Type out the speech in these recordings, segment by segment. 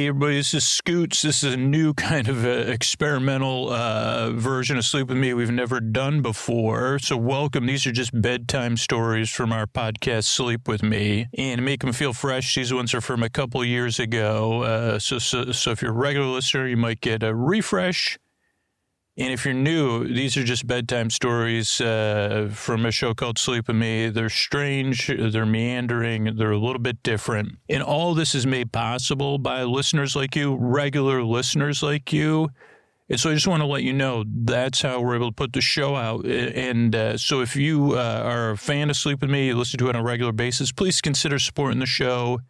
Hey, everybody, this is Scoots. This is a new kind of experimental version of Sleep With Me we've never done before. So welcome. These are just bedtime stories from our podcast, Sleep With Me. And to make them feel fresh, these ones are from a couple years ago. So if you're a regular listener, you might get a refresh. And if you're new, these are just bedtime stories from a show called Sleep With Me. They're strange, they're meandering, they're a little bit different. And all this is made possible by listeners like you, regular listeners like you. And so I just want to let you know that's how we're able to put the show out. And so if you are a fan of Sleep With Me, you listen to it on a regular basis, please consider supporting the show.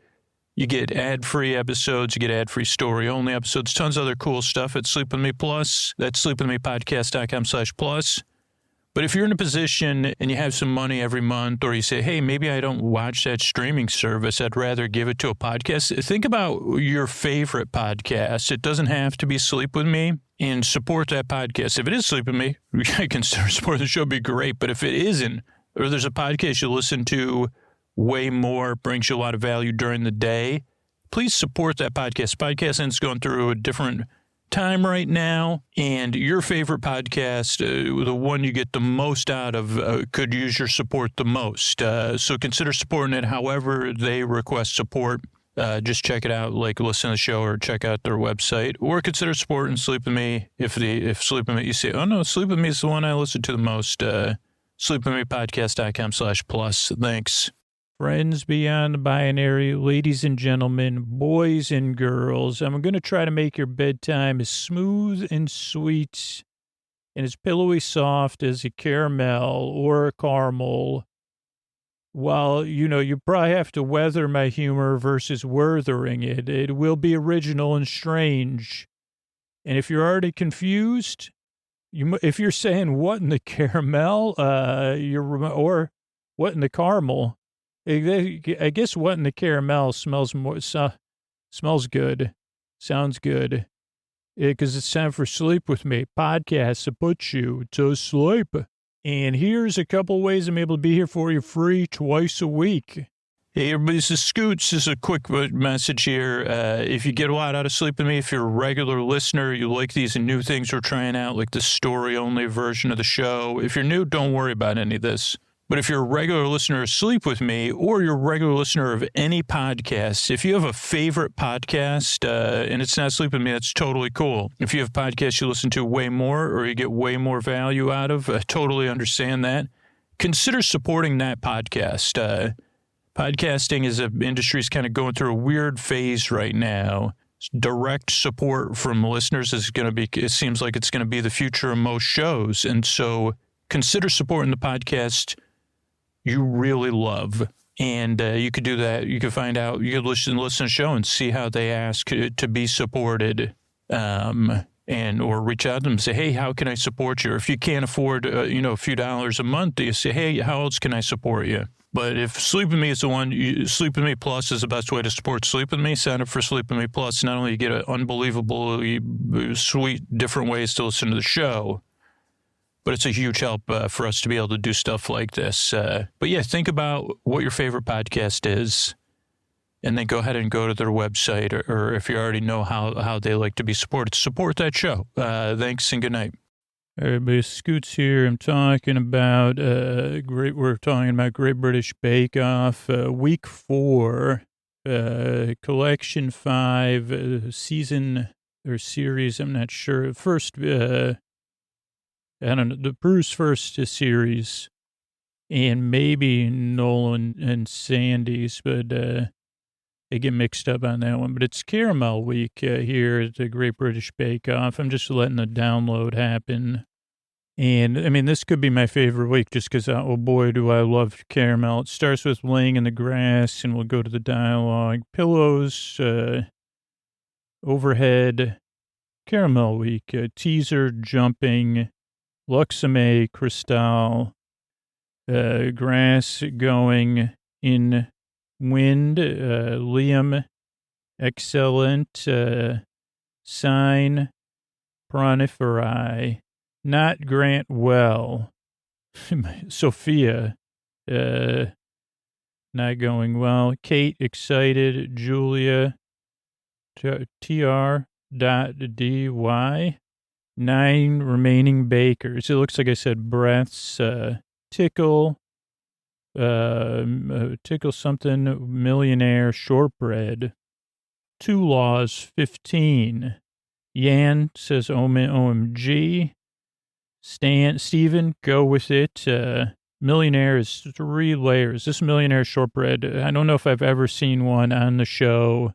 You get ad-free episodes, you get ad-free story-only episodes, tons of other cool stuff at Sleep With Me Plus. That's sleepwithmepodcast.com/plus. But if you're in a position and you have some money every month, or you say, hey, maybe I don't watch that streaming service, I'd rather give it to a podcast, think about your favorite podcast. It doesn't have to be Sleep With Me, and support that podcast. If it is Sleep With Me, I consider supporting the show, would be great. But if it isn't, or there's a podcast you listen to way more, brings you a lot of value during the day, please support that podcast. Podcasting is going through a different time right now, and your favorite podcast, the one you get the most out of, could use your support the most. So consider supporting it however they request support. Just check it out, like listen to the show or check out their website, or consider supporting Sleep With Me. If Sleep With Me, you say, oh no, Sleep With Me is the one I listen to the most, sleepwithmepodcast.com/plus. Thanks. Friends beyond the binary, ladies and gentlemen, boys and girls, I'm going to try to make your bedtime as smooth and sweet and as pillowy soft as a caramel or a caramel. While, you probably have to weather my humor versus wurthering it. It will be original and strange. And if you're already confused, if you're saying, what in the caramel, or what in the caramel, I guess what in the caramel smells good, sounds good, because it's time for Sleep With Me, podcast to put you to sleep. And here's a couple ways I'm able to be here for you free twice a week. Hey, everybody, this is Scoots. This is a quick message here. If you get a lot out of Sleep With Me, if you're a regular listener, you like these new things we're trying out, like the story-only version of the show. If you're new, don't worry about any of this. But if you're a regular listener of Sleep With Me, or you're a regular listener of any podcast, if you have a favorite podcast, and it's not Sleep With Me, that's totally cool. If you have podcasts you listen to way more, or you get way more value out of, I totally understand that. Consider supporting that podcast. Podcasting as an industry is kind of going through a weird phase right now. Direct support from listeners is going to be, it seems like it's going to be the future of most shows. And so consider supporting the podcast you really love. And you could do that. You could find out, you could listen to the show and see how they ask to be supported, or reach out to them and say, hey, how can I support you? Or if you can't afford, a few dollars a month, you say, hey, how else can I support you? But if Sleep With Me is the one, Sleep With Me Plus is the best way to support Sleep With Me. Sign up for Sleep With Me Plus. Not only you get an unbelievably sweet, different ways to listen to the show, but it's a huge help for us to be able to do stuff like this. But yeah, think about what your favorite podcast is, and then go ahead and go to their website, or if you already know how they like to be supported, support that show. Thanks and good night. Everybody, Scoots here. I'm talking about we're talking about Great British Bake Off, week 4, collection 5, season or series. I'm not sure. First, I don't know, the Bruce first series, and maybe Nolan and Sandy's, but I get mixed up on that one. But it's Caramel Week here at the Great British Bake Off. I'm just letting the download happen. And, I mean, this could be my favorite week just because, oh boy, do I love caramel. It starts with laying in the grass, and we'll go to the dialogue. Pillows, overhead, Caramel Week, teaser, jumping, Luxame, Cristal, grass going in wind, Liam, excellent, sign, proniferi, not Grant well, Sophia, not going well, Kate, excited, Julia, TR.DY. 9 remaining bakers. It looks like I said breaths, tickle, tickle something, millionaire, shortbread. 2 laws, 15. Yan says OMG. Steven, go with it. Millionaire is 3 layers. This millionaire shortbread, I don't know if I've ever seen one on the show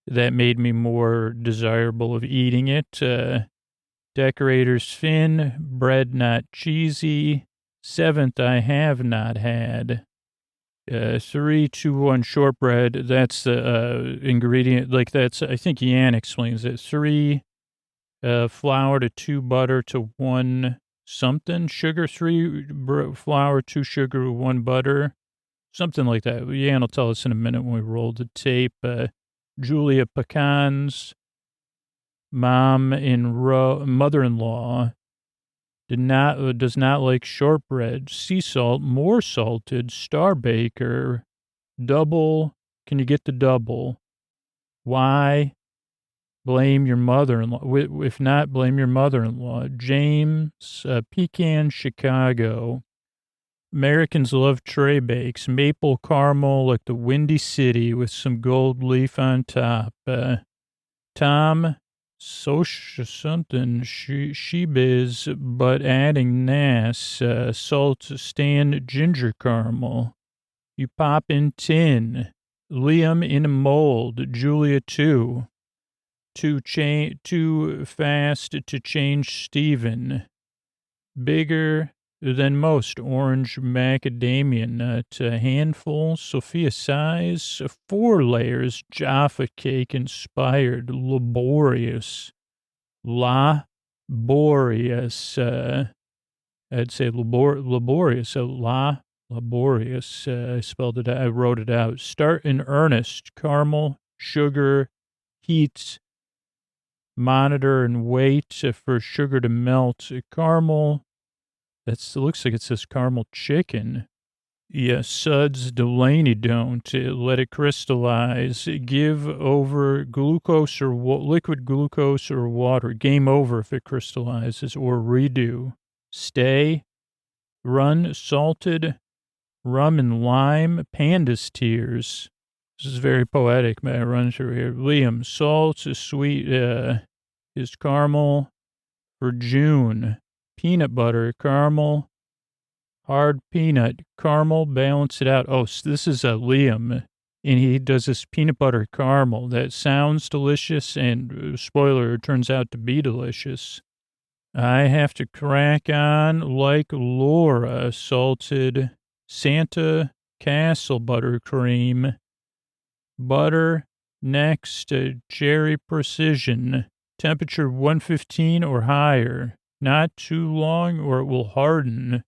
that made me more desirable of eating it. Decorator's Finn, bread not cheesy. 7th, I have not had. 3, 2, 1 shortbread. That's the ingredient. Like that's, I think Yan explains it. 3 flour to 2 butter to 1 something. Sugar, 3 flour, 2 sugar, 1 butter. Something like that. Yan will tell us in a minute when we roll the tape. Julia pecans. Mother-in-law does not like shortbread. Sea salt, more salted. Star baker, double. Can you get the double? Why? Blame your mother-in-law. If not, blame your mother-in-law. James, pecan, Chicago. Americans love tray bakes. Maple caramel like the Windy City with some gold leaf on top. Tom, something she biz, but adding nas, salt, stand, ginger caramel. You pop in tin. Liam in a mold. Julia 2. Too fast to change Stephen. Bigger than most. Orange macadamia nut. A handful. Sophia size. 4 layers. Jaffa cake inspired. Laborious. Laborious. I'd say laborious. So laborious. I spelled it out. I wrote it out. Start in earnest. Caramel, sugar, heat. Monitor and wait for sugar to melt. Caramel. Looks like it says caramel chicken. Yes, Suds, Delaney don't. Let it crystallize. Give over glucose or liquid glucose or water. Game over if it crystallizes or redo. Stay. Run, salted. Rum and lime. Panda's tears. This is very poetic, man. I run through here. Liam, salt, sweet, is caramel. For June, peanut butter, caramel. Hard peanut, caramel, balance it out. Oh, so this is Liam, and he does this peanut butter caramel that sounds delicious, and spoiler, it turns out to be delicious. I have to crack on like Laura, salted Santa Castle buttercream. Butter, next, Jerry Precision, temperature 115 or higher, not too long or it will harden.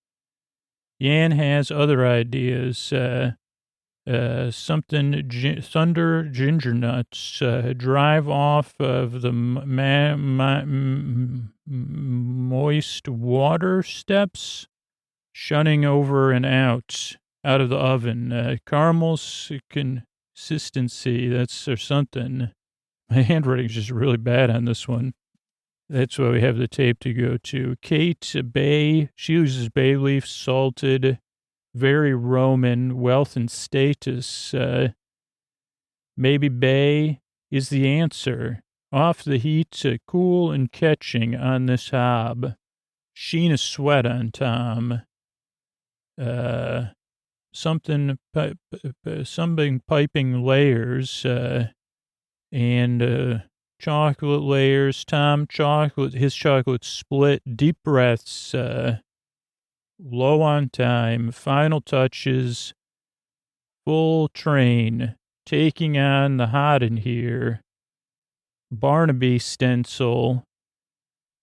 Yan has other ideas. Something thunder ginger nuts. Drive off of the moist water steps. Shunning over and out of the oven. Caramel's consistency. That's or something. My handwriting's just really bad on this one. That's why we have the tape to go to. Kate Bay, she uses bay leaf, salted, very Roman, wealth and status. Maybe bay is the answer. Off the heat, cool and catching on this hob. Sheen of sweat on Tom. Something piping layers, and chocolate layers. Tom chocolate, his chocolate split. Deep breaths. Low on time. Final touches. Full train. Taking on the hot in here. Barnaby stencil.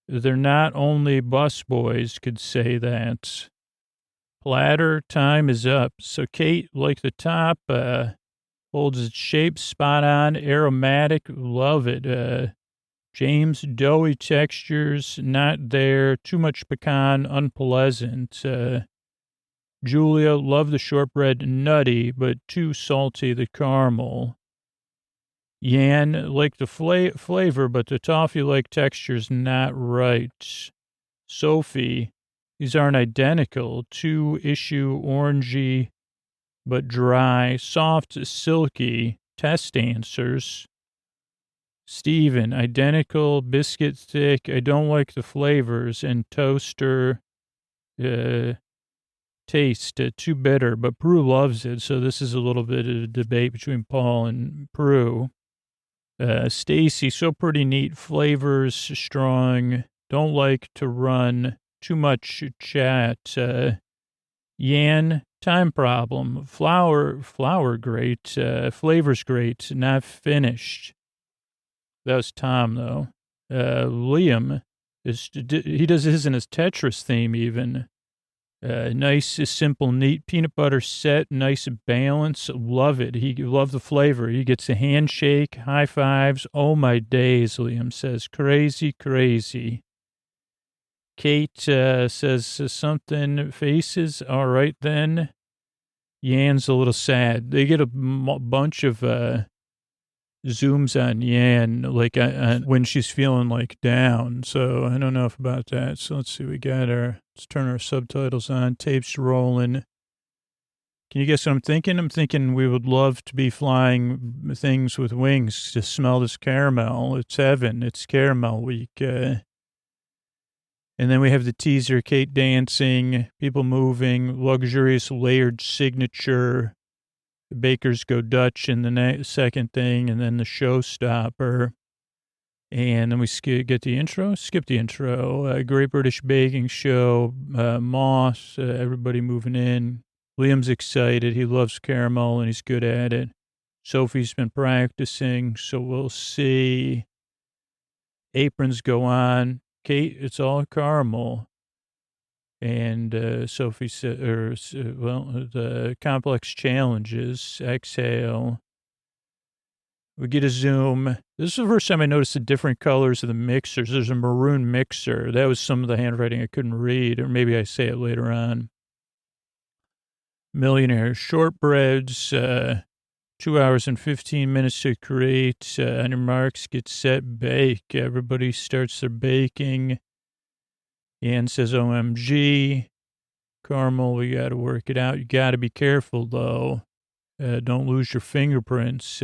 They're not only busboys could say that. Platter, time is up. So Kate, like the top, holds its shape spot on, aromatic, love it. James, doughy textures, not there, too much pecan, unpleasant. Julia, love the shortbread, nutty, but too salty, the caramel. Yan like the flavor, but the toffee-like texture's not right. Sophie, these aren't identical. Two issue orangey, but dry, soft, silky. Test answers. Steven, identical, biscuit thick. I don't like the flavors, and toaster taste too bitter, but Prue loves it. So this is a little bit of a debate between Paul and Prue. Stacy, so pretty neat, flavors strong. Don't like to run too much chat. Yan, time problem. Flour great. Flavors great. Not finished. That was Tom though. Liam he does his in his Tetris theme even. Nice, simple, neat peanut butter set, nice balance. Love it. He loved the flavor. He gets a handshake, high fives. Oh my days, Liam says. Crazy, crazy. Kate says something. Faces. All right then. Yan's a little sad. They get a bunch of zooms on Yan, like when she's feeling like down. So I don't know if about that. So let's see. Let's turn our subtitles on. Tape's rolling. Can you guess what I'm thinking? I'm thinking we would love to be flying things with wings to smell this caramel. It's heaven. It's caramel week. And then we have the teaser, Kate dancing, people moving, luxurious layered signature. The bakers go Dutch in the second thing, and then the showstopper. And then we get the intro, skip the intro. Great British Baking Show, Moss, everybody moving in. Liam's excited. He loves caramel, and he's good at it. Sophie's been practicing, so we'll see. Aprons go on. Kate, it's all caramel. And Sophie said, the complex challenges, exhale. We get a zoom. This is the first time I noticed the different colors of the mixers. There's a maroon mixer. That was some of the handwriting I couldn't read, or maybe I say it later on. Millionaire shortbreads, 2 hours and 15 minutes to create. On your marks, get set, bake. Everybody starts their baking. Ann says, OMG. Caramel, we got to work it out. You got to be careful, though. Don't lose your fingerprints.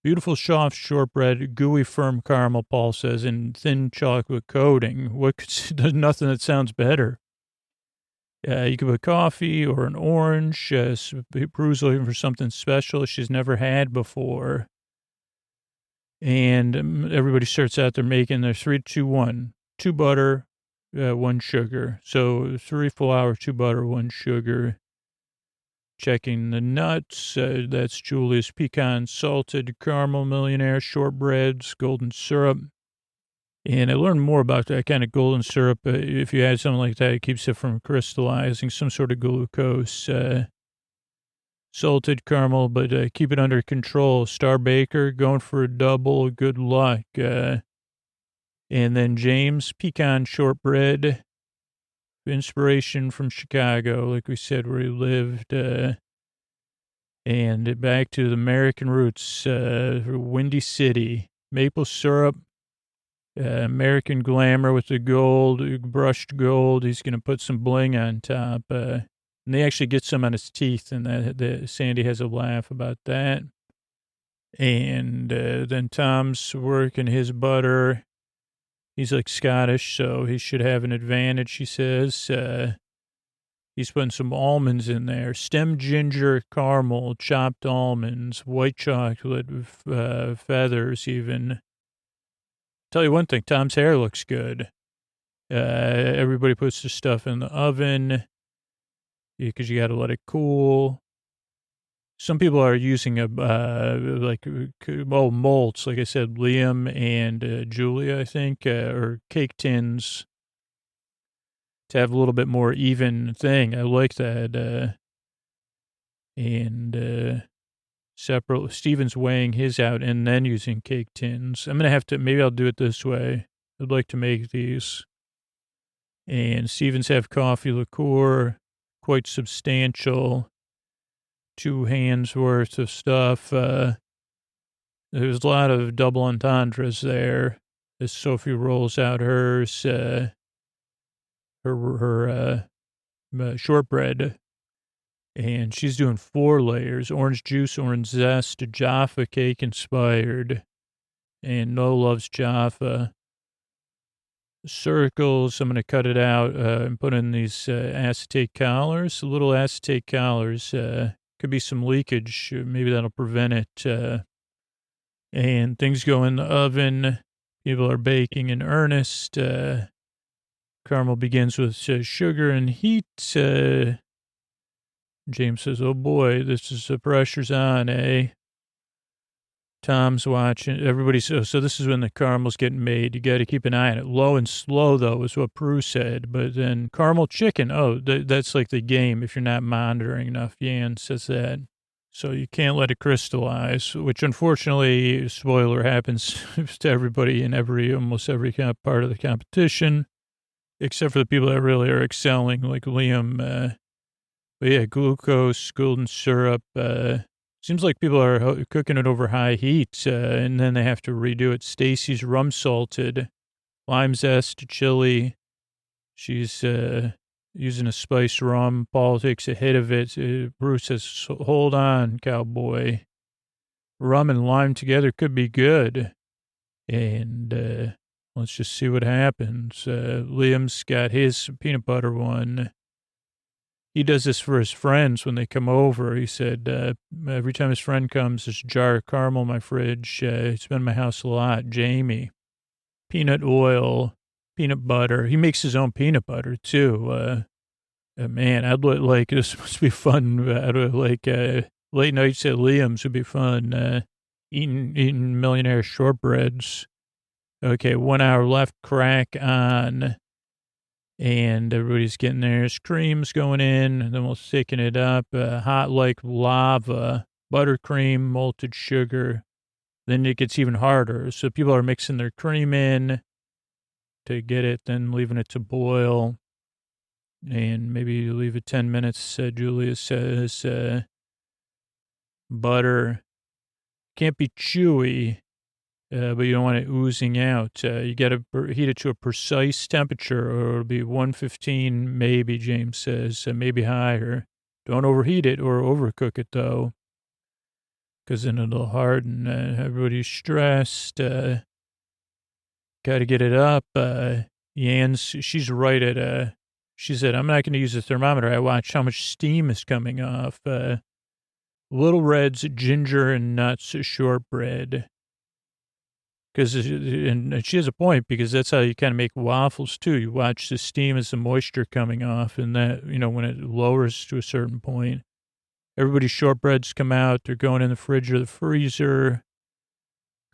Beautiful soft shortbread, gooey firm caramel, Paul says, and thin chocolate coating. There's nothing that sounds better. You could put coffee or an orange. Prue's looking for something special she's never had before. And everybody starts out there making their 3, 2, 1. 2 butter, 1 sugar. So 3 flour, 2 butter, 1 sugar. Checking the nuts. That's Julia's pecan salted caramel millionaire shortbreads, golden syrup. And I learned more about that kind of golden syrup. If you add something like that, it keeps it from crystallizing, some sort of glucose. Salted caramel, but keep it under control. Star Baker going for a double. Good luck. And then James, pecan shortbread. Inspiration from Chicago, like we said, where he lived. And back to the American roots, Windy City. Maple syrup. American glamour with the gold, brushed gold. He's going to put some bling on top. And they actually get some on his teeth, and Sandy has a laugh about that. And then Tom's working his butter. He's like Scottish, so he should have an advantage, she says. He's putting some almonds in there. Stem ginger, caramel, chopped almonds, white chocolate, feathers even. Tell you one thing, Tom's hair looks good. Everybody puts the stuff in the oven because you got to let it cool. Some people are using molds, like I said, Liam and Julia, I think, or cake tins to have a little bit more even thing. I like that. Separate. Steven's weighing his out and then using cake tins. I'm going to have to, maybe I'll do it this way. I'd like to make these. And Steven's have coffee liqueur, quite substantial. 2 hands worth of stuff. There's a lot of double entendres there as Sophie rolls out hers, shortbread. And she's doing 4 layers: orange juice, orange zest, Jaffa cake inspired. And No loves Jaffa. Circles. I'm going to cut it out and put in these acetate collars, little acetate collars. Could be some leakage. Maybe that'll prevent it. And things go in the oven. People are baking in earnest. Caramel begins with sugar and heat. James says, oh boy, this is the pressure's on, eh? Tom's watching. Everybody's, so this is when the caramel's getting made. You got to keep an eye on it. Low and slow, though, is what Prue said. But then caramel chicken, that's like the game if you're not monitoring enough. Yan says that. So you can't let it crystallize, which unfortunately, spoiler, happens to everybody in almost every part of the competition, except for the people that really are excelling, like Liam. But yeah, glucose, golden syrup. Seems like people are cooking it over high heat, and then they have to redo it. Stacy's rum salted, lime zest, chili. She's using a spiced rum. Paul takes a hit of it. Bruce says, hold on, cowboy. Rum and lime together could be good. And let's just see what happens. Liam's got his peanut butter one. He does this for his friends when they come over. He said, every time his friend comes, there's a jar of caramel in my fridge. He's been in my house a lot. Jamie. Peanut oil, peanut butter. He makes his own peanut butter, too. Man, I'd like, this must be fun. Late nights at Liam's would be fun. Eating Millionaire shortbreads. Okay, 1 hour left. Crack on. And everybody's getting theirs. Cream's going in, and then we'll thicken it up. Hot like lava, buttercream, malted sugar. Then it gets even harder. So people are mixing their cream in to get it, then leaving it to boil. And maybe leave it 10 minutes, Julia says. Butter. Can't be chewy. But you don't want it oozing out. You got to heat it to a precise temperature, or it'll be 115, maybe, James says, maybe higher. Don't overheat it or overcook it, though, because then it'll harden. Everybody's stressed. Got to get it up. Yan's, she's right at, she said, I'm not going to use a thermometer. I watched how much steam is coming off. Little Red's ginger and nuts shortbread. And she has a point, because that's how you kind of make waffles, too. You watch the steam as the moisture coming off, and that, when it lowers to a certain point. Everybody's shortbreads come out. They're going in the fridge or the freezer.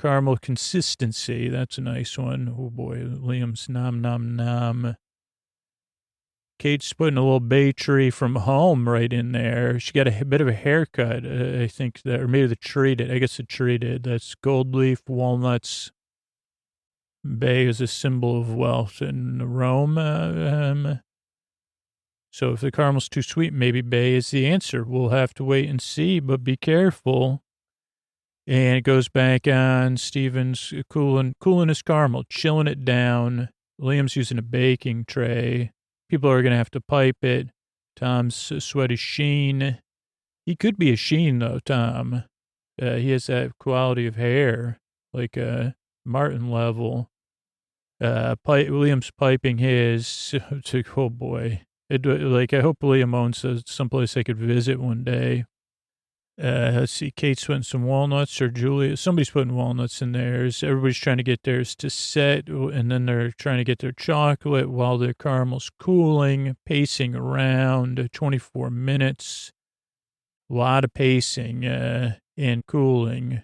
Caramel consistency. That's a nice one. Oh, boy. Liam's nom, nom, nom. Kate's putting a little bay tree from home right in there. She got a bit of a haircut, I think, or maybe the tree did. I guess the tree did. That's gold leaf, walnuts. Bay is a symbol of wealth in Rome. So if the caramel's too sweet, maybe bay is the answer. We'll have to wait and see, but be careful. And it goes back on. Steven's cooling his caramel, chilling it down. Liam's using a baking tray. People are going to have to pipe it. Tom's sweaty sheen. He could be a sheen, though, Tom. He has that quality of hair, like Martin level. William's piping his. Oh, boy. I hope Liam owns someplace I could visit one day. Let's see. Kate's putting some walnuts, or Julia. Somebody's putting walnuts in theirs. Everybody's trying to get theirs to set, and then they're trying to get their chocolate while their caramel's cooling, pacing around 24 minutes. A lot of pacing and cooling.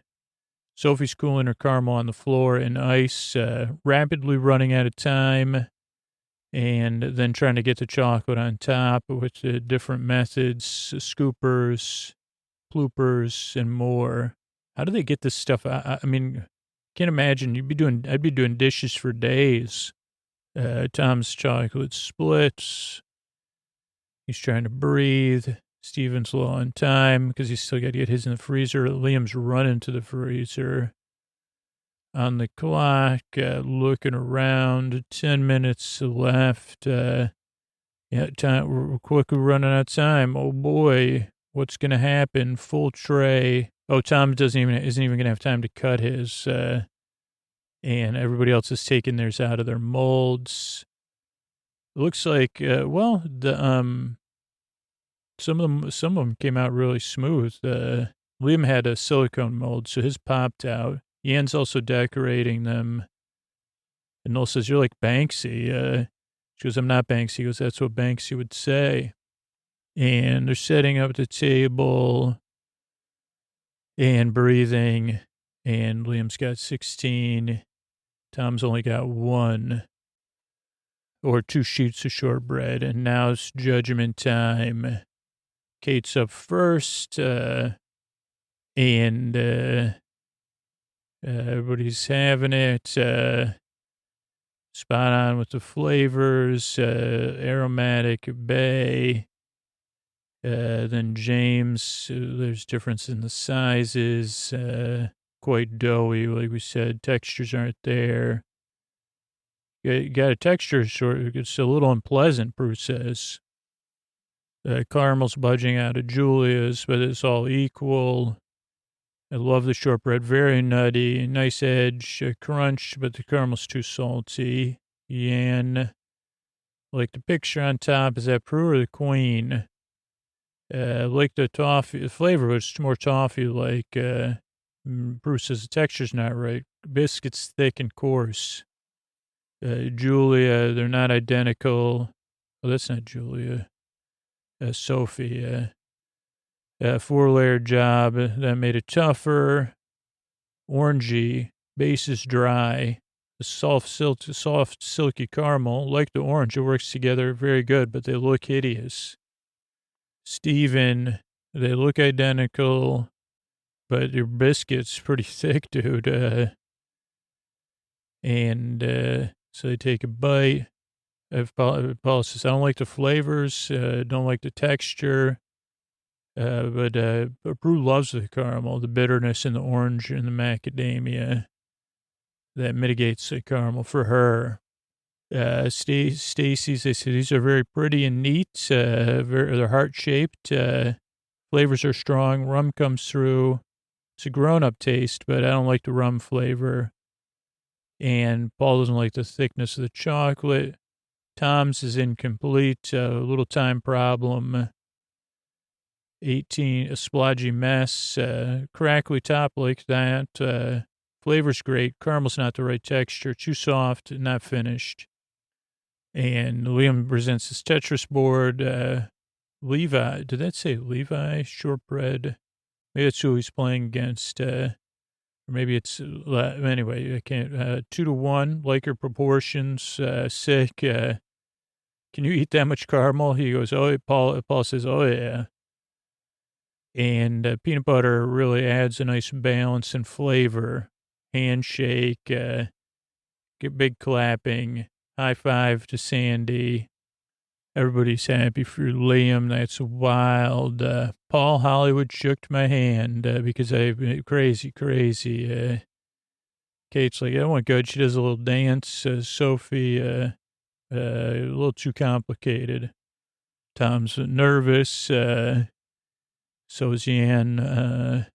Sophie's cooling her caramel on the floor in ice, rapidly running out of time, and then trying to get the chocolate on top with different methods, scoopers, bloopers, and more. How do they get this stuff? I mean, can't imagine. I'd be doing dishes for days. Tom's chocolate splits. He's trying to breathe. Steven's low on time because he's still got to get his in the freezer. Liam's running to the freezer. on the clock, looking around. 10 minutes left. Yeah, time. We're quickly running out of time. Oh boy, what's gonna happen? Full tray. Oh, Tom isn't even gonna have time to cut his. And everybody else is taking theirs out of their molds. It looks like well, the some of them came out really smooth. Liam had a silicone mold, so his popped out. Ian's also decorating them. And Noel says, "You're like Banksy." She goes, "I'm not Banksy." He goes, "That's what Banksy would say." And they're setting up the table and breathing. And Liam's got 16. Tom's only got 1 or 2 sheets of shortbread. And now it's judgment time. Kate's up first. And everybody's having it. Spot on with the flavors. Aromatic bay. Then James, there's difference in the sizes. Quite doughy, like we said. Textures aren't there. You got a texture short. It's a little unpleasant, Bruce says. Caramel's budging out of Julia's, but it's all equal. I love the shortbread. Very nutty. Nice edge. Crunch, but the caramel's too salty. Yan. Like the picture on top. Is that Prue or the Queen? Like the toffee. The flavor was more toffee-like. Bruce says the texture's not right. Biscuit's thick and coarse. Julia, they're not identical. Oh, that's not Julia. Sophie. 4-layer job. That made it tougher. Orangey. Base is dry. The soft, silky caramel. Like the orange, it works together very good, but they look hideous. Steven, they look identical, but your biscuit's pretty thick, dude. So they take a bite. Paul says, I don't like the flavors, don't like the texture. But Prue loves the caramel, the bitterness in the orange and the macadamia. That mitigates the caramel for her. Stacy's, they say these are very pretty and neat. They're heart-shaped. Flavors are strong. Rum comes through. It's a grown-up taste, but I don't like the rum flavor. And Paul doesn't like the thickness of the chocolate. Tom's is incomplete. A little time problem. 18, a splodgy mess. Crackly top like that. Flavor's great. Caramel's not the right texture. Too soft. Not finished. And Liam presents his Tetris board. Levi, did that say Levi? Shortbread. Maybe that's who he's playing against. Or maybe it's, anyway, I can't. 2-1, like her proportions. Sick. Can you eat that much caramel? He goes, oh, Paul says, oh, yeah. And peanut butter really adds a nice balance and flavor. Handshake, get big clapping, high five to Sandy. Everybody's happy for Liam. That's wild. Paul Hollywood shook my hand because I crazy. Kate's like, oh my God, she does a little dance. Sophie, a little too complicated. Tom's nervous. So is Yan,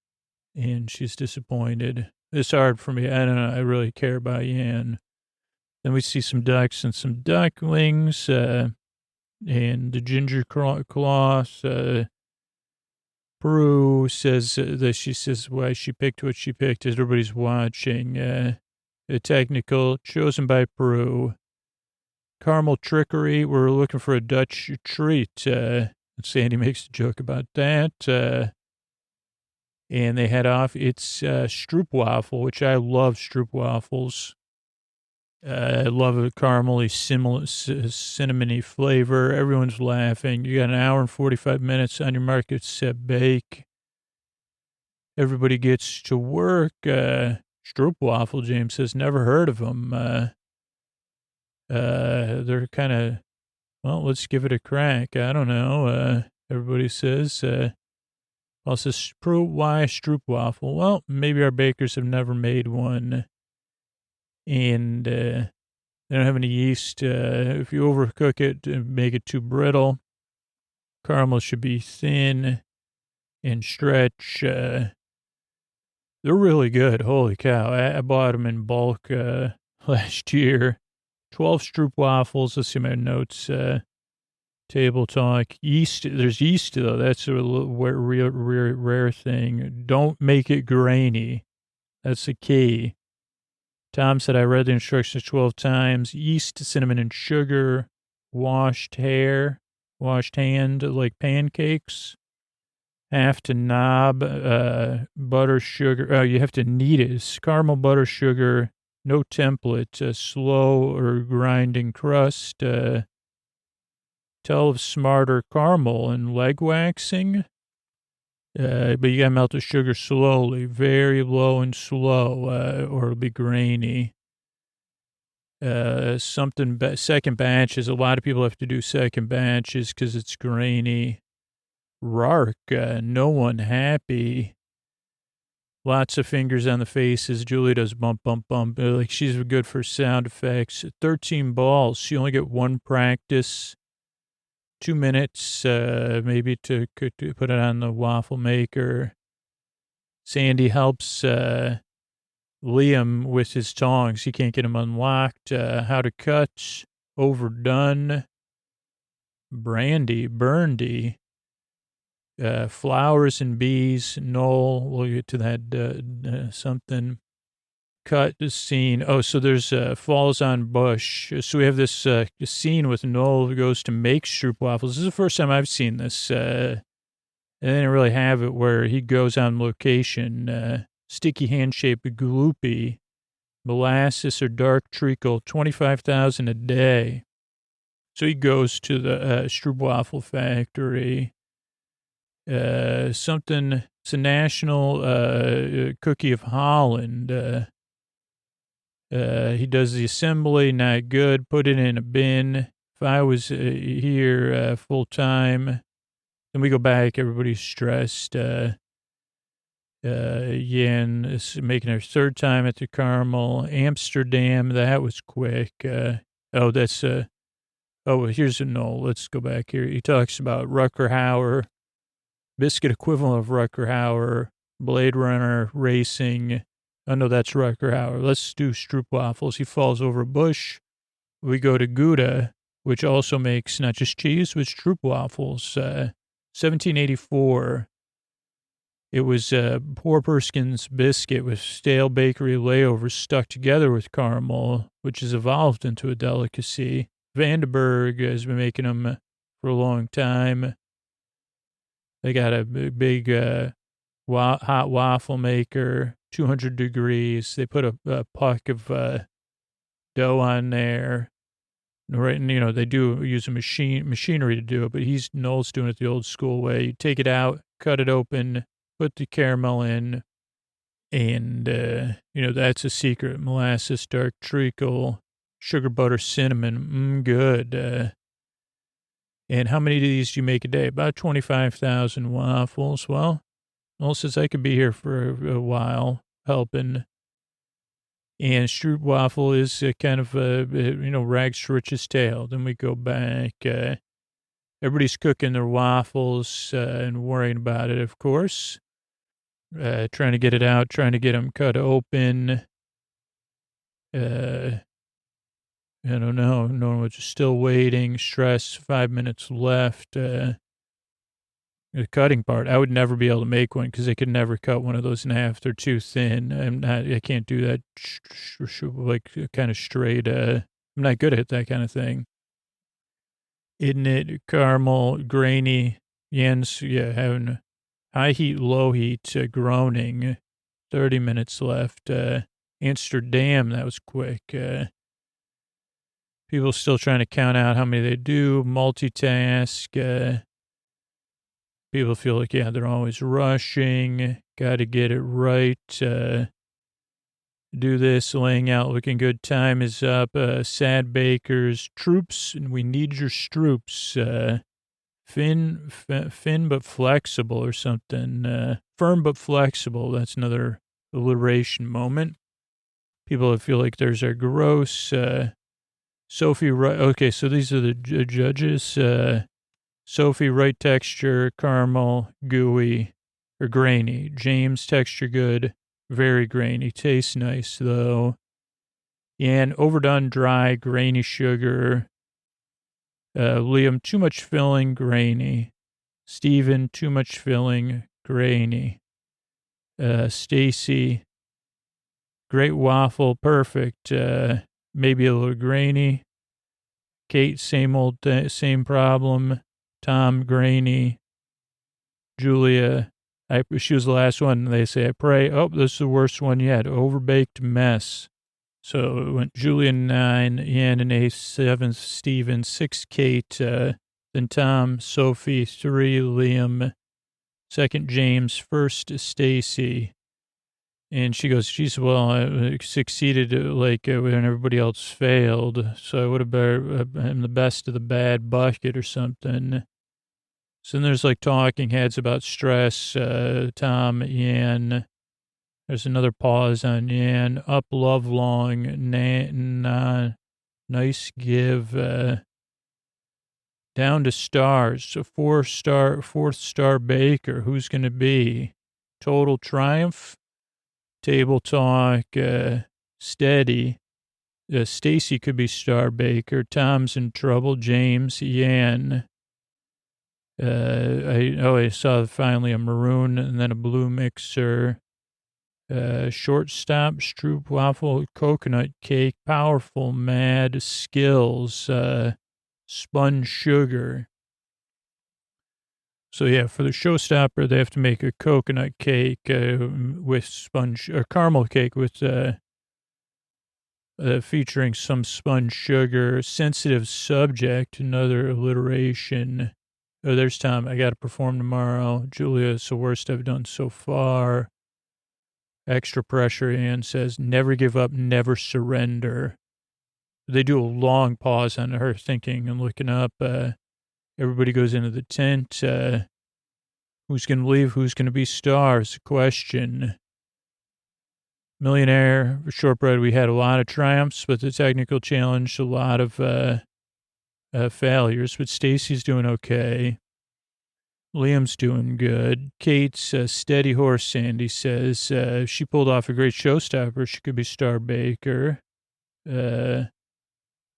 and she's disappointed. It's hard for me. I don't know. I really care about Yan. Then we see some ducks and some ducklings, and the ginger cloth. Prue says that she says why she picked what she picked. Everybody's watching. The technical chosen by Prue. Caramel trickery. We're looking for a Dutch treat. Sandy makes a joke about that. And they head off. It's Stroopwafel, which I love Stroopwafels. I love a caramely, cinnamony flavor. Everyone's laughing. You got an hour and 45 minutes on your mark. Get set, bake. Everybody gets to work. Stroopwafel, James says, never heard of them. They're kind of, well, let's give it a crack. I don't know. Everybody says, Paul says, why Stroopwafel? Well, maybe our bakers have never made one. And they don't have any yeast. If you overcook it and make it too brittle, caramel should be thin and stretch. They're really good. Holy cow. I bought them in bulk last year. 12 Stroopwafels. Let's see my notes. Table talk. Yeast. There's yeast, though. That's a rare thing. Don't make it grainy. That's the key. Tom said, I read the instructions 12 times. Yeast, cinnamon, and sugar. Washed hair. Washed hand like pancakes. Have to knob, butter, sugar. Oh, you have to knead it. It's caramel, butter, sugar, no template, slow or grinding crust. Tell of smarter caramel and leg waxing. But you gotta melt the sugar slowly, very low and slow, or it'll be grainy. Second batches. A lot of people have to do second batches because it's grainy. Rark, no one happy. Lots of fingers on the faces. Julie does bump, bump, bump. Like she's good for sound effects. 13 balls. You only get one practice. 2 minutes, maybe to put it on the waffle maker. Sandy helps Liam with his tongs. He can't get them unlocked. How to cut. Overdone. Burndy. Flowers and bees. Noel, we'll get to that. Something. Cut the scene. Oh, so there's Falls on Bush. So we have this scene with Noel who goes to make Stroopwafels. This is the first time I've seen this. They didn't really have it where he goes on location. Sticky hand-shaped gloopy. Molasses or dark treacle. 25,000 a day. So he goes to the Stroopwafel factory. It's a national cookie of Holland. He does the assembly, not good. Put it in a bin. If I was here full time, then we go back. Everybody's stressed. Yen is making her third time at the Carmel. Amsterdam, that was quick. Here's a no. Let's go back here. He talks about Rucker Hauer, biscuit equivalent of Rucker Hauer, Blade Runner, racing. Oh, no, that's Rucker Hauer. Let's do Stroopwafels. He falls over a bush. We go to Gouda, which also makes not just cheese, but Stroopwafels. 1784. It was poor Perkins biscuit with stale bakery layovers stuck together with caramel, which has evolved into a delicacy. Vandenberg has been making them for a long time. They got a big hot waffle maker, 200 degrees. They put a puck of dough on there. Right, and, they do use a machinery to do it, but Noel's doing it the old school way. You take it out, cut it open, put the caramel in, and, that's a secret. Molasses, dark treacle, sugar, butter, cinnamon. Good. And how many of these do you make a day? About 25,000 waffles. Well, Noel says I could be here for a while helping. And Stroopwafel is kind of, rags to riches tale. Then we go back. Everybody's cooking their waffles and worrying about it, of course. Trying to get it out, trying to get them cut open. I don't know. No one's still waiting. Stress. 5 minutes left. The cutting part. I would never be able to make one because I could never cut one of those in half. They're too thin. I can't do that like kind of straight. I'm not good at that kind of thing. Isn't it caramel, grainy? Jens, having high heat, low heat, groaning. 30 minutes left. Amsterdam, that was quick. People still trying to count out how many they do, multitask. People feel like, they're always rushing. Got to get it right. Do this, laying out, looking good. Time is up. Sad bakers, troops, and we need your stroops. Fin but flexible or something. Firm but flexible. That's another alliteration moment. People that feel like theirs are gross. Sophie, right? Okay, so these are the judges. Sophie, right texture, caramel, gooey, or grainy. James, texture good, very grainy. Tastes nice, though. And overdone, dry, grainy sugar. Liam, too much filling, grainy. Steven, too much filling, grainy. Stacy, great waffle, perfect. Maybe a little grainy. Kate, same problem. Tom, grainy. Julia, she was the last one. They say, I pray. Oh, this is the worst one yet. Overbaked mess. So it went Julia 9, Ian and A 7, Steven 6, Kate, then Tom, Sophie 3, Liam, second James, first Stacy. And she goes, geez, well, I succeeded when everybody else failed. So I would have been the best of the bad bucket or something. So then there's like talking heads about stress. Tom, Ian. There's another pause on Ian. Up, love, long, nice give. Down to stars. A fourth star baker. Who's going to be? Total triumph. Table talk. Steady. Stacy could be star baker. Tom's in trouble. James, Yan. I saw finally a maroon and then a blue mixer. Shortstop, Stroopwafel, coconut cake, powerful, mad, skills, spun sugar. So yeah, for the showstopper, they have to make a coconut cake with sponge or caramel cake with featuring some spun sugar. Sensitive subject, another alliteration. Oh, there's Tom. I got to perform tomorrow. Julia, it's the worst I've done so far. Extra pressure. Ann says, never give up, never surrender. They do a long pause on her thinking and looking up. Everybody goes into the tent. Who's going to leave? Who's going to be stars? Question. Millionaire, shortbread, we had a lot of triumphs, but the technical challenge, a lot of failures. But Stacy's doing okay. Liam's doing good. Kate's steady horse, Sandy says. She pulled off a great showstopper. She could be star baker.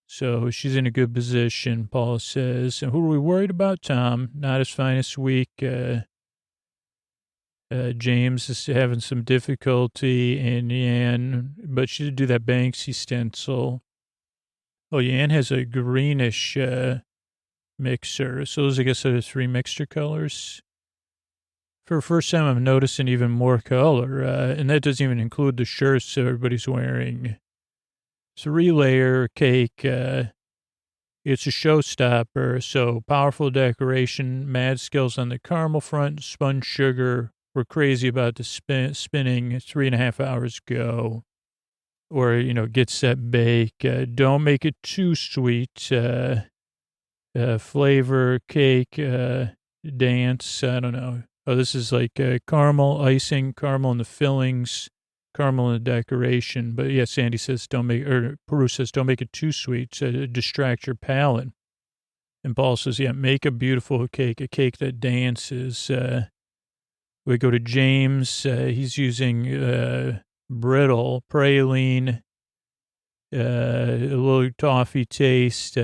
So she's in a good position, Paul says. And who are we worried about? Tom, not his finest week. James is having some difficulty. And Yan, but she did do that Banksy stencil. Oh, Yan has a greenish mixer. So those, I guess, are the three mixture colors. For the first time, I'm noticing even more color. And that doesn't even include the shirts everybody's wearing. 3-layer cake. It's a showstopper. So powerful decoration, mad skills on the caramel front, spun sugar. We're crazy about the spinning. 3.5 hours go. Or, get set bake. Don't make it too sweet. Flavor, cake, dance. I don't know. Oh, this is like caramel icing, caramel in the fillings, caramel in the decoration. But yeah, Sandy says Peru says don't make it too sweet to distract your palate. And Paul says, yeah, make a beautiful cake, a cake that dances. We go to James. He's using brittle, praline, a little toffee taste,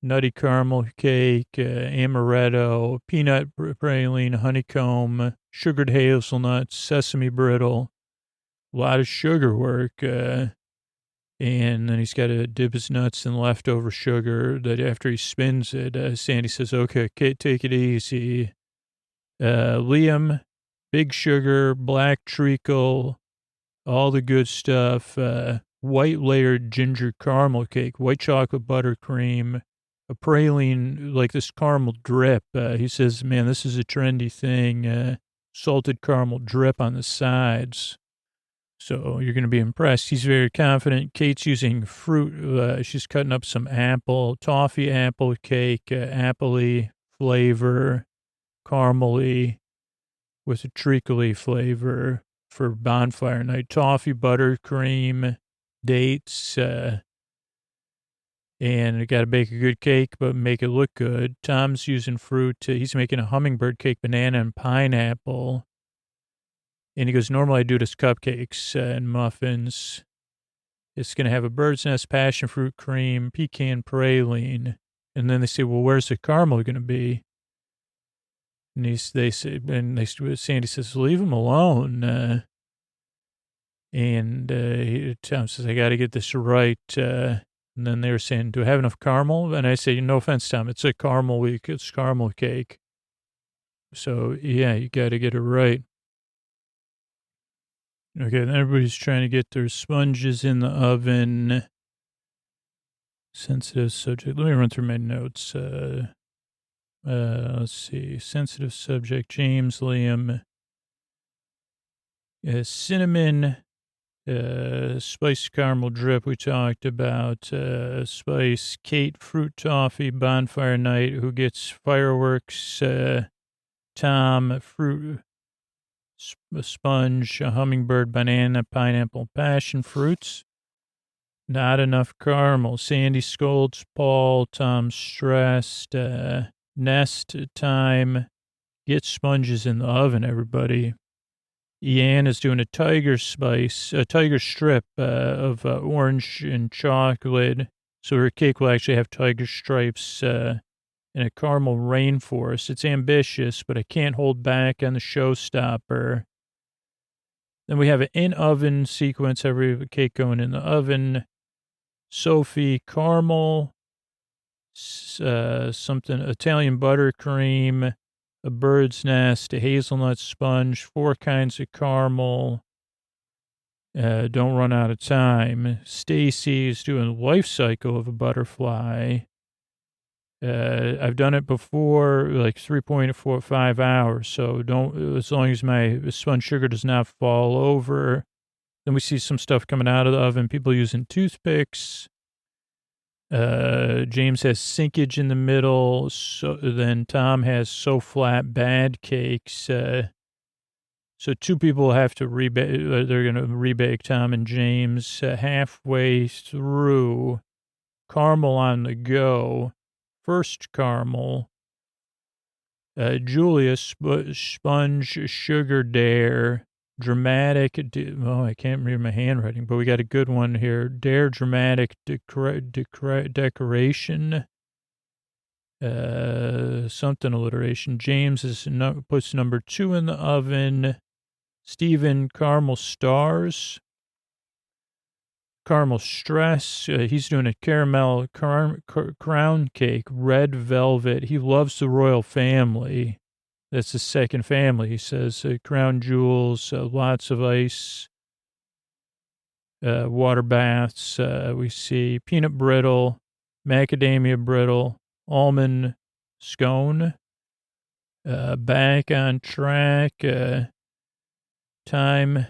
nutty caramel cake, amaretto, peanut praline, honeycomb, sugared hazelnuts, sesame brittle, a lot of sugar work. And then he's got to dip his nuts in leftover sugar that after he spins it, Sandy says, okay, Kate, take it easy. Liam, big sugar, black treacle, all the good stuff, white layered ginger caramel cake, white chocolate buttercream, a praline, like this caramel drip. He says, man, this is a trendy thing. Salted caramel drip on the sides. So you're going to be impressed. He's very confident. Kate's using fruit. She's cutting up some toffee apple cake, appley flavor, caramely with a treacly flavor. for bonfire night. Toffee, buttercream, dates, and I got to bake a good cake, but make it look good. Tom's using fruit. He's making a hummingbird cake, banana and pineapple. And he goes, normally I do this cupcakes and muffins. It's going to have a bird's nest, passion fruit cream, pecan praline. And then they say, well, where's the caramel going to be? And Sandy says, leave him alone. Tom says, I got to get this right. And then they were saying, do I have enough caramel? And I say, no offense, Tom, it's a caramel week. It's caramel cake. So, yeah, you got to get it right. Okay, then everybody's trying to get their sponges in the oven. Sensitive subject. Let me run through my notes. Let's see. Sensitive subject, James, Liam. Cinnamon, spice caramel drip we talked about. Spice, Kate, fruit toffee, bonfire night, who gets fireworks. Tom, fruit, a sponge, a hummingbird, banana, pineapple, passion fruits. Not enough caramel. Sandy scolds Paul. Tom stressed. Nest time. Get sponges in the oven, everybody. Ian is doing a tiger strip of orange and chocolate. So her cake will actually have tiger stripes and a caramel rainforest. It's ambitious, but I can't hold back on the showstopper. Then we have an in-oven sequence, every cake going in the oven. Sophie, caramel, something, Italian buttercream, a bird's nest, a hazelnut sponge, 4 kinds of caramel. Don't run out of time. Stacy is doing life cycle of a butterfly. I've done it before, like 3.45 hours. So as long as my sponge sugar does not fall over. Then we see some stuff coming out of the oven, people using toothpicks. James has sinkage in the middle. So then Tom has so flat bad cakes. So 2 people have to rebake. They're going to rebake Tom and James halfway through. Caramel on the go. First caramel. Julia, sponge sugar dare. Dramatic, I can't read my handwriting, but we got a good one here. Dare dramatic decoration. Something alliteration. James puts number 2 in the oven. Stephen, caramel stars. Caramel stress. He's doing a caramel crown cake, red velvet. He loves the royal family. That's the second family, he says. Crown jewels, lots of ice, water baths. We see peanut brittle, macadamia brittle, almond scone. Back on track. Time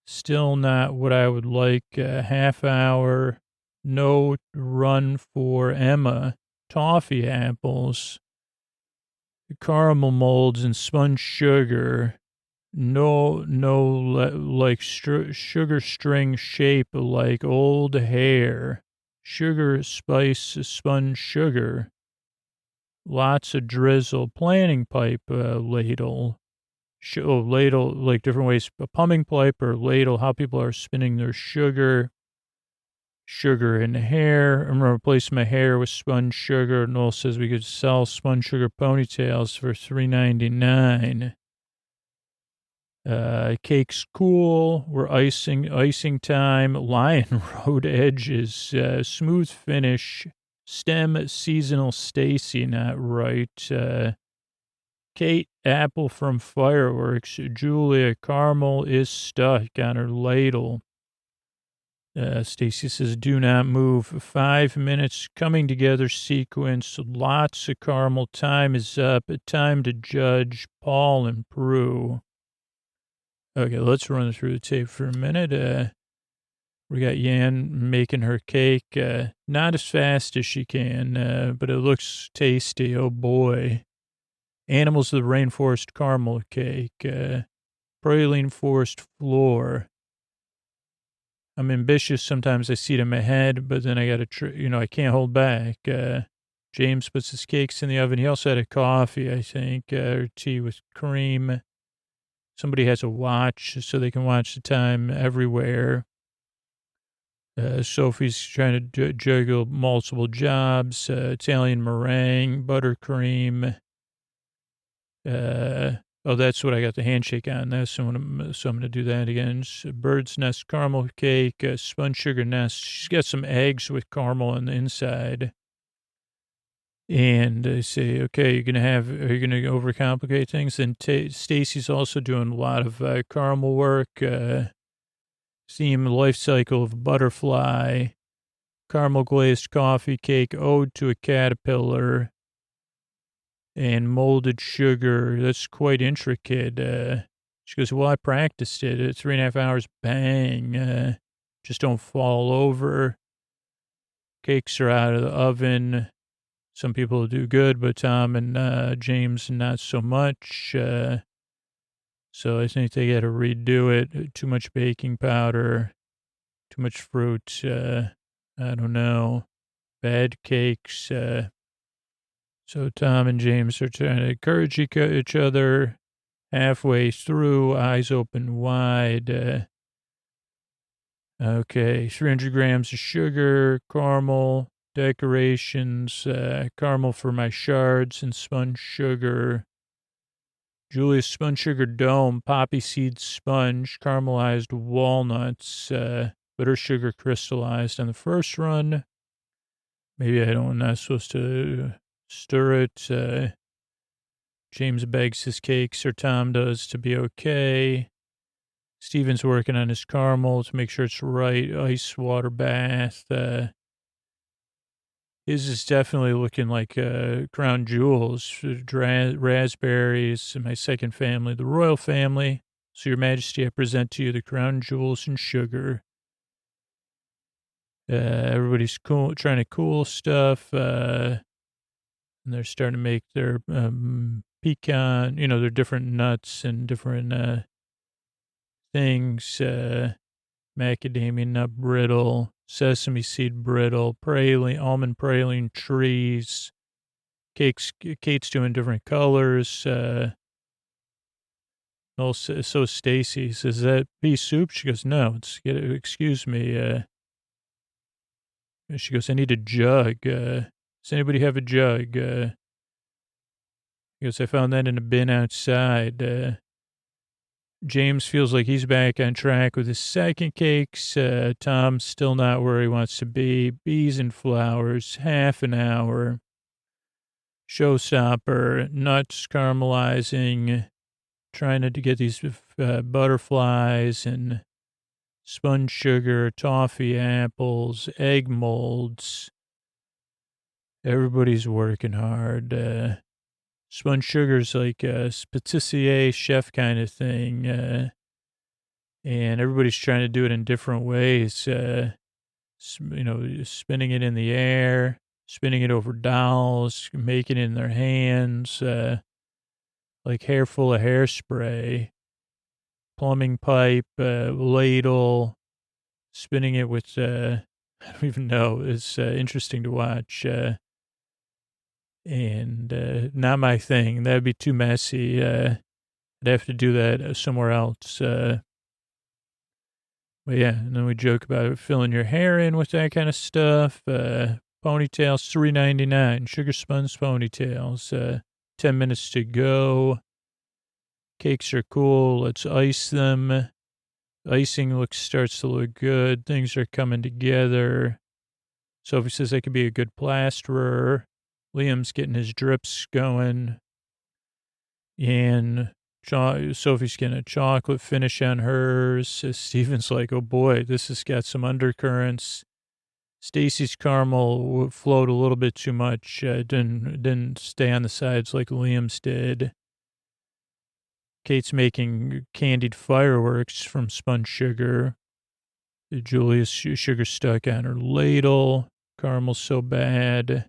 still not what I would like. Half hour. No run for Emma. Toffee apples. Caramel molds and sponge sugar. No, like sugar string shape like old hair. Sugar, spice, sponge sugar. Lots of drizzle. Planning pipe ladle. Ladle, like different ways. A pumping pipe or ladle, how people are spinning their sugar. Sugar in hair. I'm going to replace my hair with sponge sugar. Noel says we could sell sponge sugar ponytails for $3.99. Cake's cool. We're icing time. Lion road edges. Smooth finish. Stem seasonal Stacy, not right. Kate, apple from fireworks. Julia, caramel is stuck on her ladle. Stacy says, do not move. 5 minutes coming together sequence. Lots of caramel. Time is up. Time to judge Paul and Prue. Okay, let's run through the tape for a minute. We got Yan making her cake. Not as fast as she can, but it looks tasty. Oh, boy. Animals of the Rainforest caramel cake. praline forest floor. I'm ambitious. Sometimes I see it in my head, but then I got to, I can't hold back. James puts his cakes in the oven. He also had a coffee, I think, or tea with cream. Somebody has a watch so they can watch the time everywhere. Sophie's trying to juggle multiple jobs, Italian meringue, buttercream. That's what I got the handshake on. So I'm going to do that again. Bird's nest caramel cake, sponge sugar nest. She's got some eggs with caramel on the inside. And I say, okay, are you going to overcomplicate things? And Stacy's also doing a lot of caramel work, theme life cycle of butterfly, caramel glazed coffee cake, ode to a caterpillar, and molded sugar. That's quite intricate. She goes, well, I practiced it. 3.5 hours, bang. Just don't fall over. Cakes are out of the oven. Some people do good, but Tom and James, not so much. So I think they got to redo it. Too much baking powder, too much fruit. I don't know. Bad cakes. So Tom and James are trying to encourage each other. Halfway through, eyes open wide. Okay, 300 grams of sugar, caramel, decorations, caramel for my shards, and sponge sugar. Julia's sponge sugar dome, poppy seed sponge, caramelized walnuts, bitter sugar crystallized on the first run. Maybe I'm not supposed to stir it. James begs his cakes, or Tom does, to be okay. Steven's working on his caramel to make sure it's right. Ice water bath. His is definitely looking like crown jewels, raspberries, my second family, the royal family. So, Your Majesty, I present to you the crown jewels and sugar. Everybody's cool, trying to cool stuff. And they're starting to make their pecan, their different nuts and different things. Macadamia nut brittle, sesame seed brittle, almond praline trees. Kate's doing different colors. So Stacy says, "Is that pea soup?" She goes, "No, excuse me." She goes, "I need a jug. Does anybody have a jug?" He goes, "I found that in a bin outside." James feels like he's back on track with his second cakes. Tom's still not where he wants to be. Bees and flowers, half an hour. Showstopper, nuts caramelizing, trying to get these butterflies and sponge sugar, toffee apples, egg molds. Everybody's working hard. Sponge sugar's like a patissier chef kind of thing. And everybody's trying to do it in different ways. Spinning it in the air, spinning it over dolls, making it in their hands, like hair full of hairspray, plumbing pipe, ladle, spinning it with, I don't even know. It's interesting to watch. And not my thing. That'd be too messy. I'd have to do that somewhere else. But yeah, and then we joke about filling your hair in with that kind of stuff. Ponytails, $3.99. Sugar sponge ponytails. 10 minutes to go. Cakes are cool. Let's ice them. Icing starts to look good. Things are coming together. Sophie says I could be a good plasterer. Liam's getting his drips going. And Sophie's getting a chocolate finish on hers. Steven's like, oh boy, this has got some undercurrents. Stacy's caramel flowed a little bit too much. Didn't stay on the sides like Liam's did. Kate's making candied fireworks from sponge sugar. Julia's sugar stuck on her ladle. Caramel's so bad.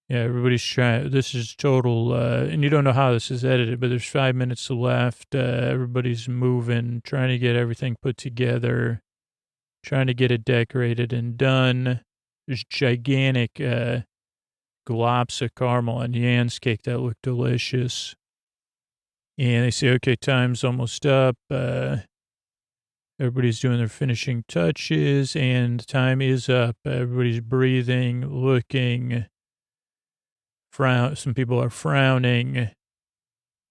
Yeah, everybody's trying. This is total, and you don't know how this is edited, but there's 5 minutes left. Everybody's moving, trying to get everything put together, trying to get it decorated and done. There's gigantic glops of caramel on Yan's cake that look delicious. And they say, okay, time's almost up. Everybody's doing their finishing touches, and time is up. Everybody's breathing, looking, some people are frowning,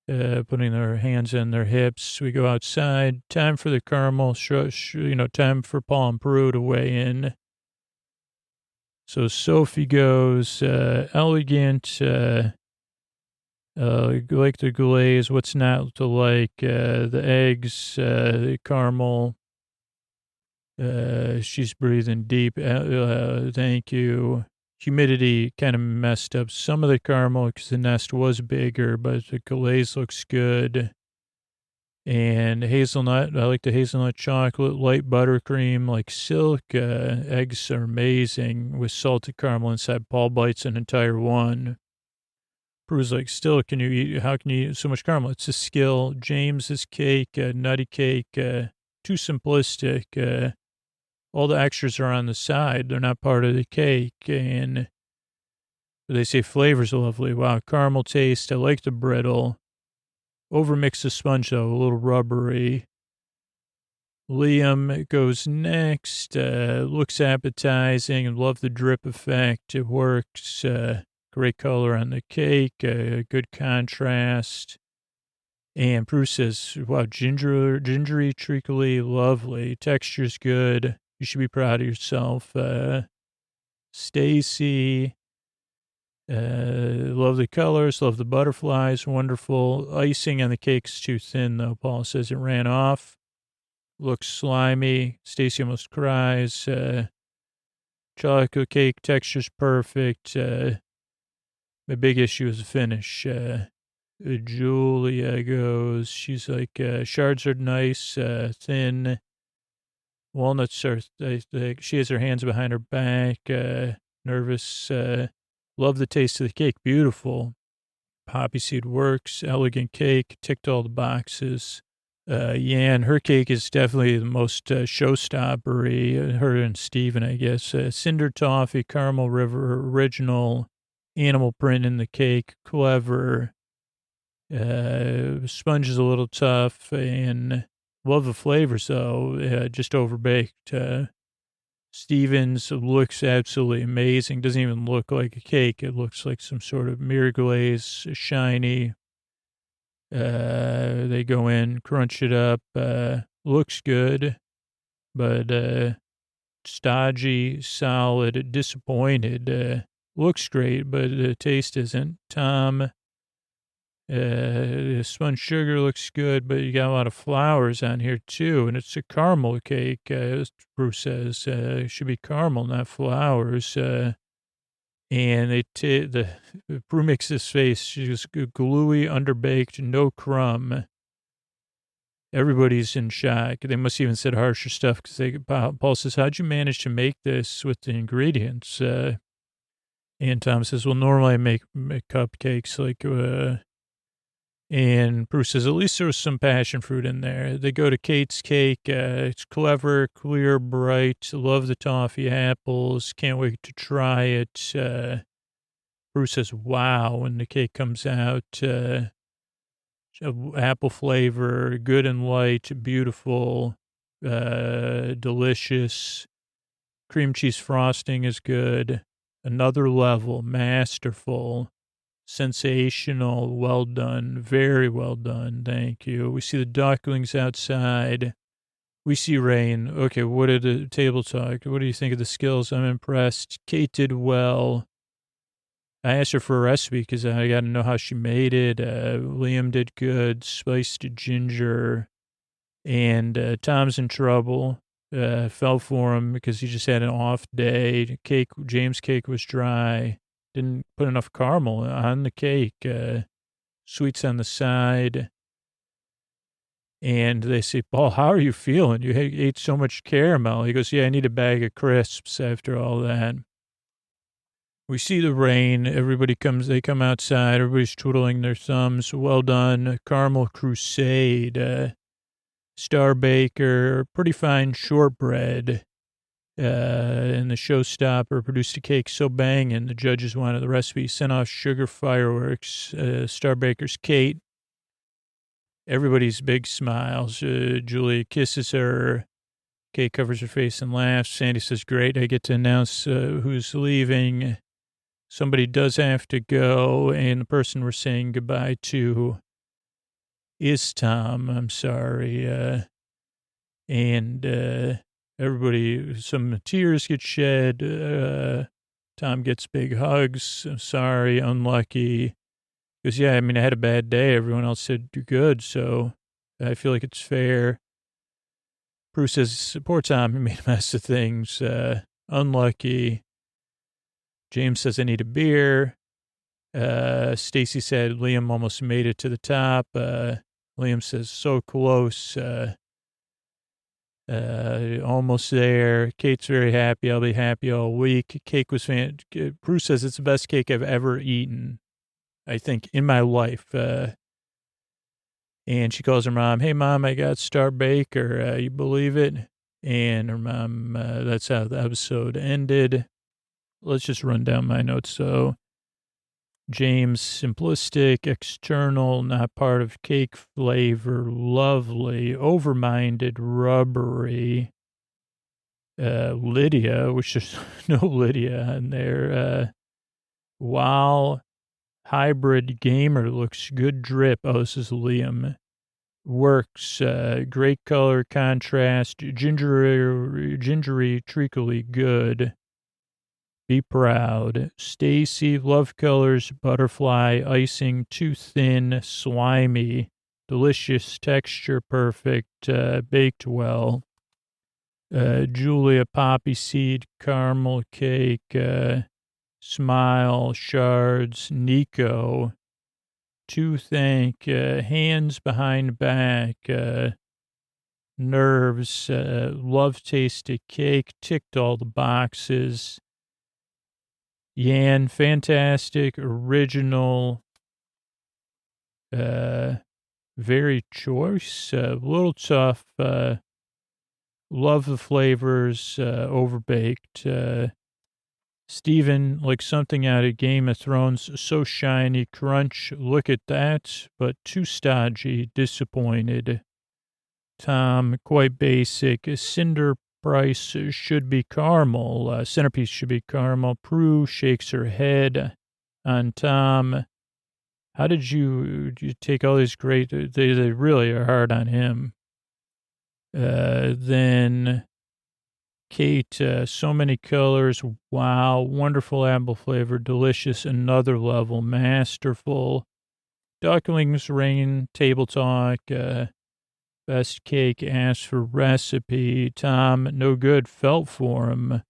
putting their hands on their hips. We go outside. Time for the caramel, time for Paul and Peru to weigh in. So Sophie goes, elegant, like the glaze, what's not to like, the eggs, the caramel. She's breathing deep. Thank you. Humidity kind of messed up some of the caramel because the nest was bigger, but the glaze looks good. And hazelnut, I like the hazelnut chocolate, light buttercream, like silk. Eggs are amazing with salted caramel inside. Paul bites an entire one. Prue's like, still, how can you eat so much caramel? It's a skill. James's cake, nutty cake, too simplistic. All the extras are on the side. They're not part of the cake. And they say flavors are lovely. Wow, caramel taste. I like the brittle. Overmix the sponge, though, a little rubbery. Liam goes next. Looks appetizing. Love the drip effect. It works. Great color on the cake. Good contrast. And Bruce says, wow, gingery, treacly, lovely. Texture's good. You should be proud of yourself. Stacy, love the colors, love the butterflies, wonderful. Icing on the cake's too thin, though. Paul says it ran off. Looks slimy. Stacy almost cries. Chocolate cake texture's perfect. My big issue is the finish. Julia goes, she's like, shards are nice, thin. Walnuts are, she has her hands behind her back, nervous. Love the taste of the cake. Beautiful. Poppy seed works. Elegant cake. Ticked all the boxes. Yan, her cake is definitely the most showstoppery. Her and Steven, I guess. Cinder toffee, caramel river, original. Animal print in the cake. Clever. Sponge is a little tough. And love the flavors, though. Just overbaked. Stevens looks absolutely amazing. Doesn't even look like a cake. It looks like some sort of mirror glaze, shiny. They go in, crunch it up. Looks good, but stodgy, solid, disappointed. Looks great, but the taste isn't. Tom, the spun sugar looks good, but you got a lot of flowers on here too, and it's a caramel cake. As Bruce says, it should be caramel, not flowers. And the Brew makes this face. She's gluey, underbaked, no crumb. Everybody's in shock. They must even said harsher stuff because Paul says, how'd you manage to make this with the ingredients? And Tom says, well, normally I make cupcakes like, and Bruce says, at least there was some passion fruit in there. They go to Kate's cake. It's clever, clear, bright. Love the toffee apples. Can't wait to try it. Bruce says, wow, when the cake comes out. Apple flavor, good and light, beautiful, delicious. Cream cheese frosting is good. Another level, masterful. Sensational, well done, very well done, thank you. We see the ducklings outside. We see rain. Okay, what did the table talk? What do you think of the skills? I'm impressed. Kate did well. I asked her for a recipe because I got to know how she made it. Liam did good, spiced ginger. And Tom's in trouble. Fell for him because he just had an off day. James' cake was dry. Didn't put enough caramel on the cake. Sweets on the side. And they say, Paul, how are you feeling? You ate so much caramel. He goes, yeah, I need a bag of crisps after all that. We see the rain. They come outside. Everybody's twiddling their thumbs. Well done. Caramel Crusade. Star Baker. Pretty fine shortbread. And the Showstopper produced a cake so banging the judges wanted the recipe. Sent off sugar fireworks. Star Baker's Kate. Everybody's big smiles. Julia kisses her. Kate covers her face and laughs. Sandy says, great, I get to announce who's leaving. Somebody does have to go, and the person we're saying goodbye to is Tom. I'm sorry. Everybody, some tears get shed. Tom gets big hugs. I'm sorry, unlucky. Because, yeah, I mean, I had a bad day. Everyone else said, you're good, so I feel like it's fair. Bruce says, poor Tom, he made a mess of things. Unlucky. James says, I need a beer. Stacy said, Liam almost made it to the top. Liam says, so close. Almost there. Kate's very happy. I'll be happy all week. Cake was Bruce says, it's the best cake I've ever eaten, I think, in my life. And she calls her mom, hey, Mom, I got Star Baker. You believe it? And her mom, that's how the episode ended. Let's just run down my notes. So, James, simplistic, external, not part of cake flavor, lovely, overminded, rubbery. Lydia, which there's no Lydia in there. While hybrid gamer looks good drip. Oh, this is Liam. Works, great color contrast, gingery, treacly good. Be proud. Stacy, love colors, butterfly, icing, too thin, slimy, delicious, texture perfect, baked well. Julia, poppy seed, caramel cake, smile, shards, Nico, to thank, hands behind back, nerves, love tasted cake, ticked all the boxes. Yan, fantastic, original, very choice, a little tough, love the flavors, overbaked. Steven, like something out of Game of Thrones, so shiny, crunch, look at that, but too stodgy, disappointed. Tom, quite basic, cinder price should be caramel, centerpiece should be caramel. Prue shakes her head on Tom. How did you take all these great, they really are hard on him. Then Kate, so many colors. Wow. Wonderful apple flavor. Delicious. Another level. Masterful. Ducklings rain. Table talk. Best cake. Asked for recipe. Tom, no good. Felt for him.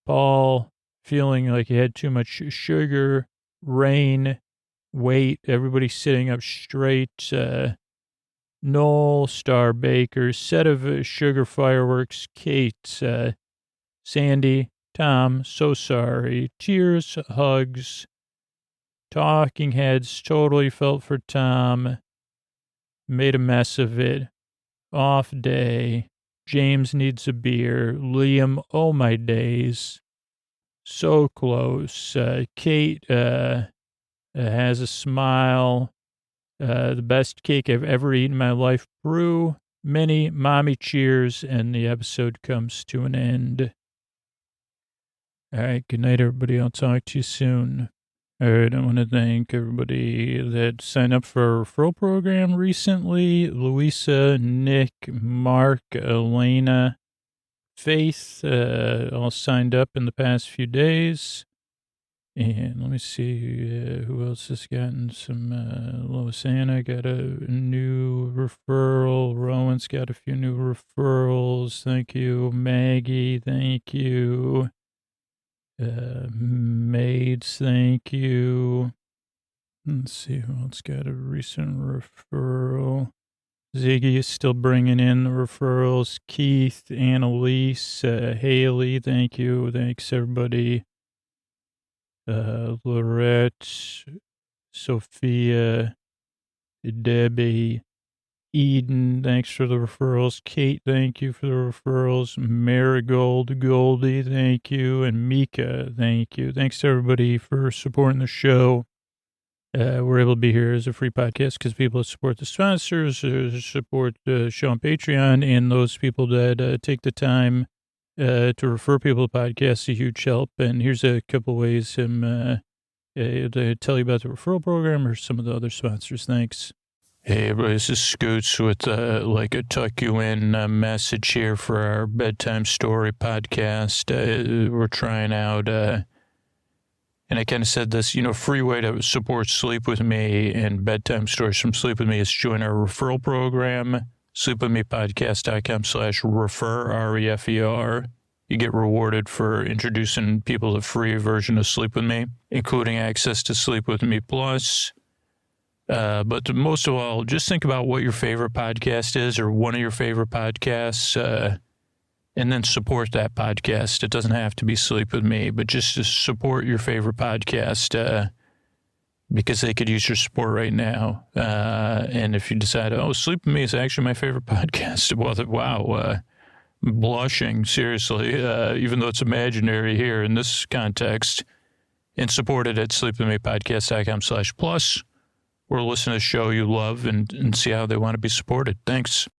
Paul, feeling like he had too much sugar. Rain. Wait. Everybody sitting up straight. Noel, Star Baker, set of sugar fireworks, Kate, Sandy, Tom, so sorry, tears, hugs, talking heads, totally felt for Tom, made a mess of it, off day, James needs a beer, Liam, oh my days, so close, Kate, has a smile, the best cake I've ever eaten in my life. Brew, many mommy cheers, and the episode comes to an end. All right, good night, everybody. I'll talk to you soon. All right, I want to thank everybody that signed up for our referral program recently. Louisa, Nick, Mark, Elena, Faith, all signed up in the past few days. And let me see who else has gotten some. Lois Anna got a new referral. Rowan's got a few new referrals. Thank you. Maggie, thank you. Maids, thank you. Let's see who else got a recent referral. Ziggy is still bringing in the referrals. Keith, Annalise, Haley, thank you. Thanks, everybody. Lorette, Sophia, Debbie, Eden, thanks for the referrals. Kate, thank you for the referrals. Marigold, Goldie, thank you. And Mika, thank you. Thanks to everybody for supporting the show. We're able to be here as a free podcast because people that support the sponsors, support the show on Patreon, and those people that take the time to refer people to podcasts, a huge help. And here's a couple ways to tell you about the referral program or some of the other sponsors. Thanks. Hey, everybody, this is Scoots with like a tuck you in message here for our bedtime story podcast. We're trying out, and I kind of said this, free way to support Sleep With Me and bedtime stories from Sleep With Me is join our referral program, sleepwithmepodcast.com/refer, R-E-F-E-R. You get rewarded for introducing people to a free version of Sleep With Me, including access to Sleep With Me Plus. But most of all, just think about what your favorite podcast is or one of your favorite podcasts, and then support that podcast. It doesn't have to be Sleep With Me, but just to support your favorite podcast, because they could use your support right now. And if you decide, Sleep With Me is actually my favorite podcast, well, wow, blushing, seriously, even though it's imaginary here in this context, and support it at sleepwithmepodcast.com/plus. Or listen to a show you love and see how they want to be supported. Thanks.